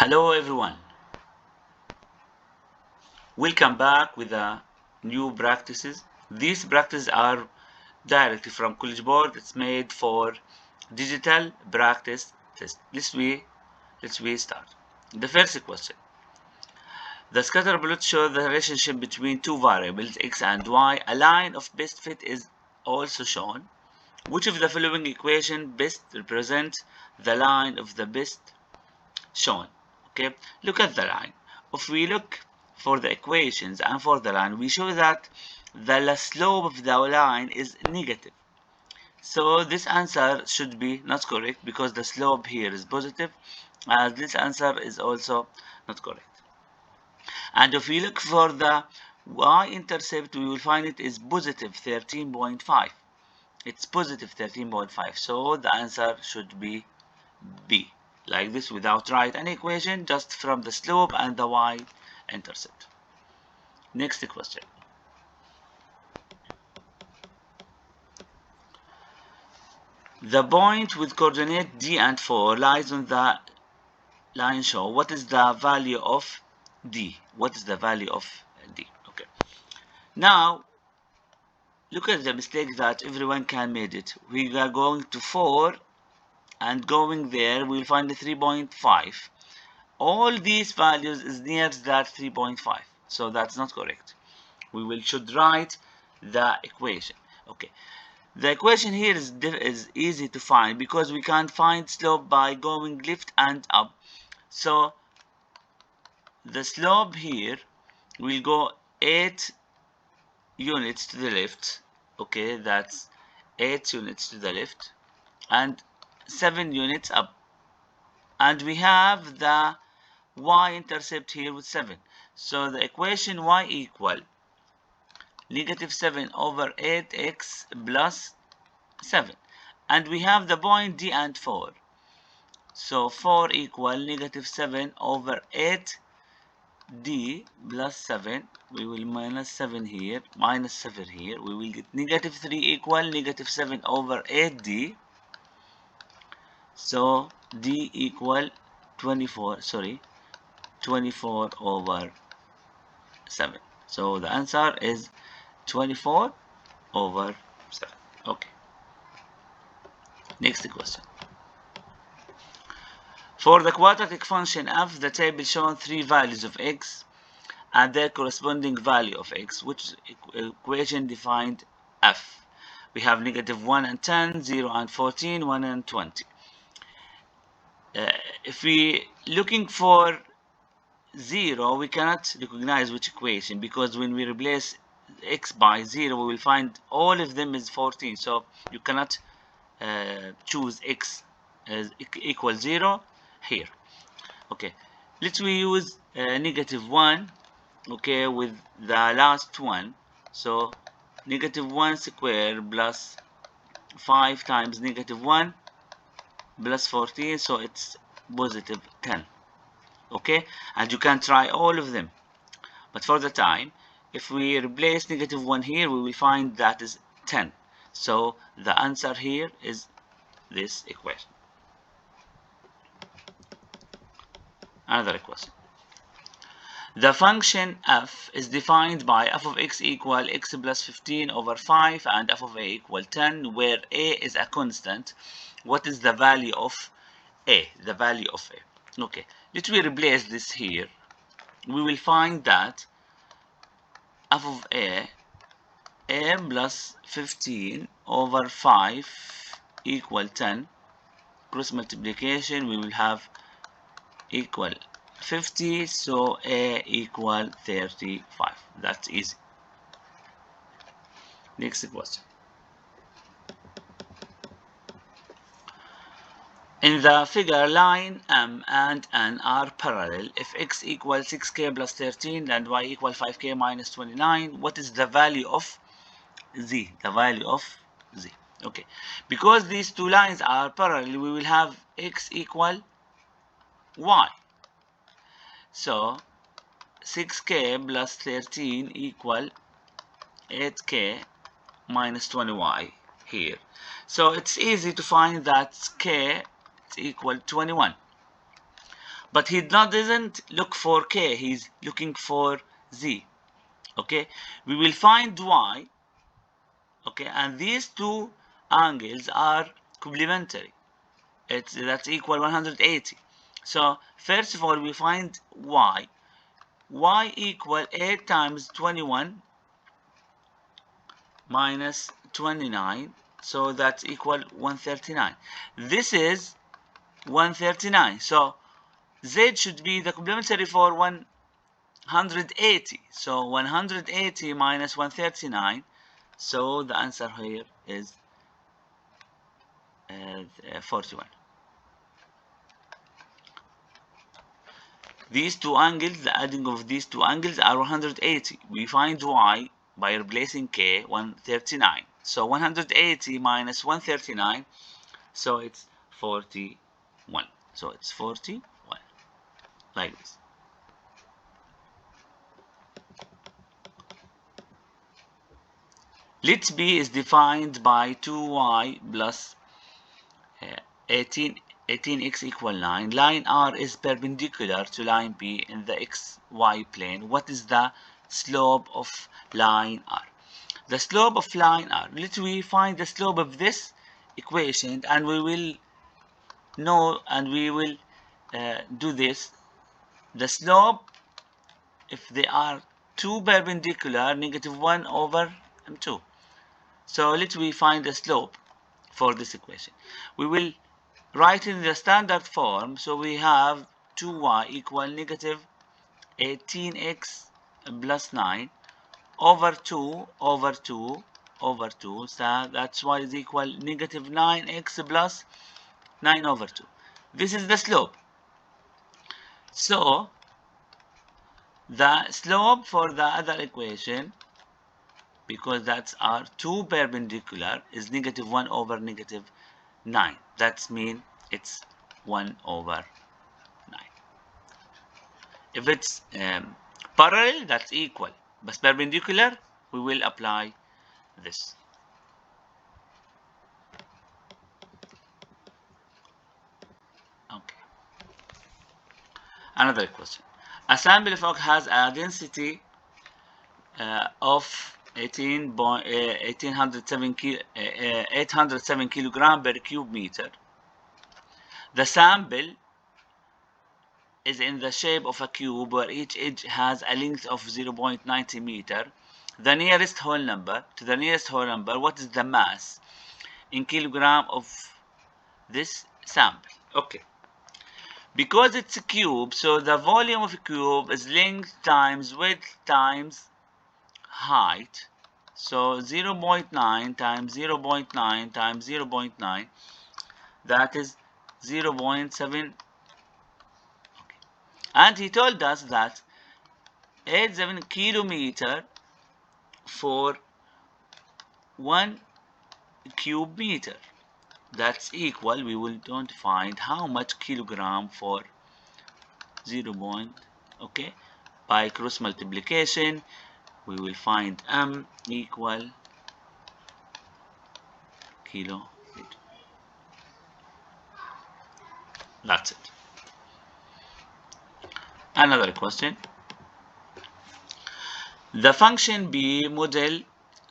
Hello everyone, welcome back with a new practices. These practices are directly from College Board. It's made for digital practice test. Let's we start. The first question. The scatter plot shows the relationship between two variables x and y. A line of best fit is also shown. Which of the following equation best represents the line of the best shown? Okay, look at the line. If we look for the equations and for the line, we show that the slope of the line is negative. So this answer should be not correct because the slope here is positive, as this answer is also not correct. And if we look for the y-intercept, we will find it is positive 13.5. It's positive 13.5. So the answer should be B. Like this, without write an equation, just from the slope and the y-intercept. Next question. The point with coordinate D and 4 lies on the line show. What is the value of D? What is the value of D? Okay. Now, look at the mistake that everyone can make it. We are going to 4 and going there, we'll find the 3.5. All these values is near that 3.5. So that's not correct. We should write the equation. Okay. The equation here is easy to find because we can find slope by going left and up. So the slope here will go 8 units to the left. Okay, that's 8 units to the left and 7 units up. And we have the y-intercept here with 7. So the equation y equal negative 7 over 8x plus 7. And we have the point D and 4. So 4 equal negative 7 over 8D plus 7. We will minus 7 here, minus 7 here. We will get negative 3 equal negative 7 over 8D. So D equal 24 over 7. So the answer is 24 over 7. Okay. Next question. For the quadratic function f, the table shows 3 values of x and their corresponding value of x, which equation defined f. We have negative 1 and 10, 0 and 14, 1 and 20. If we looking for 0, we cannot recognize which equation, because when we replace x by 0, we will find all of them is 14. So you cannot choose x as equal 0 here. Okay, let's we use negative 1, okay, with the last one. So negative 1 square plus 5 times negative 1 plus 14, so it's positive 10. Okay, and you can try all of them, but for the time, if we replace negative 1 here, we will find that is 10. So the answer here is this equation. Another question. The function f is defined by f of x equal x plus 15 over 5 and f of a equal 10, where a is a constant. What is the value of a? The value of a. Okay, let me replace this here. We will find that f of a plus 15 over 5 equal 10. Cross multiplication, we will have equal 50, so a equal 35. That's easy. Next question. In the figure, line M and N are parallel. If x equals 6k plus 13 and y equal 5k minus 29, what is the value of z? The value of z. Okay, because these two lines are parallel, we will have x equal y. So 6k plus 13 equal 8k minus 20y here. So it's easy to find that k is equal 21. but he doesn't look for K, he's looking for Z. Okay, we will find Y. Okay, and these two angles are complementary. That's equal 180. So first of all, we find Y. Y equal 8 times 21 minus 29. So that's equal 139. This is 139. So Z should be the complementary for 180. So 180 minus 139. So the answer here is 41. These two angles, the adding of these two angles are 180. We find Y by replacing K, 139. So 180 minus 139, so it's 41. So it's 41, like this. Let B is defined by 2y plus 18 18x equal 9. Line R is perpendicular to line B in the xy plane. What is the slope of line R? The slope of line R. Let me find the slope of this equation, and we will know, and we will do this. The slope, if they are two perpendicular, -1 over m2. So let me find the slope for this equation. We will write in the standard form. So we have 2y equal negative 18x plus 9 over 2 over 2 over 2. So that's y is equal negative 9x plus 9 over 2. This is the slope. So the slope for the other equation, because that's our two perpendicular, is -1 over -9. That's mean it's 1 over 9. If it's parallel, that's equal. But perpendicular, we will apply this. Okay. Another question. A sample of oak has a density of 807 kilogram per cube meter. The sample is in the shape of a cube where each edge has a length of 0.90 meter. The nearest whole number, what is the mass in kilogram of this sample? Okay. Because it's a cube, so the volume of a cube is length times width times height. So 0.9 times 0.9 times 0.9, that is 0.7. Okay. And he told us that 87 kilometer for 1 cube meter. That's equal, we will don't find how much kilogram for 0. Okay, by cross multiplication we will find m equal kilo meter. That's it. Another question. The function B model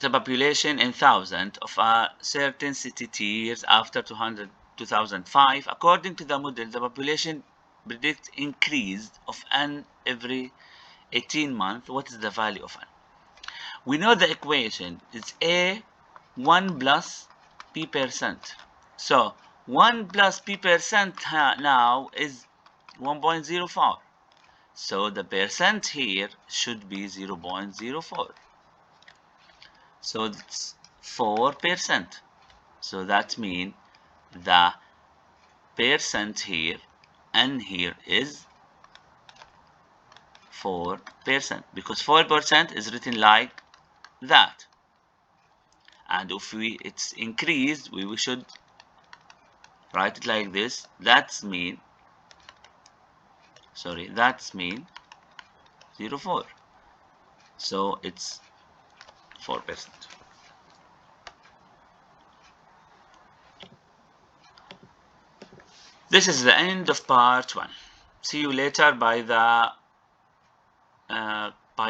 the population in thousands of a certain city years after 2005. According to the model, the population predicts increase of n every 18 months. What is the value of n? We know the equation is A 1 plus p percent. So 1 plus p percent now is 1.04. So the percent here should be 0.04. So it's 4%. So that means the percent here and here is 4%, because 4% is written like that. And if it's increased, we should write it like this. That's mean 0.4. So it's 4%. This is the end of part 1. See you later by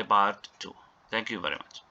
part 2. Thank you very much.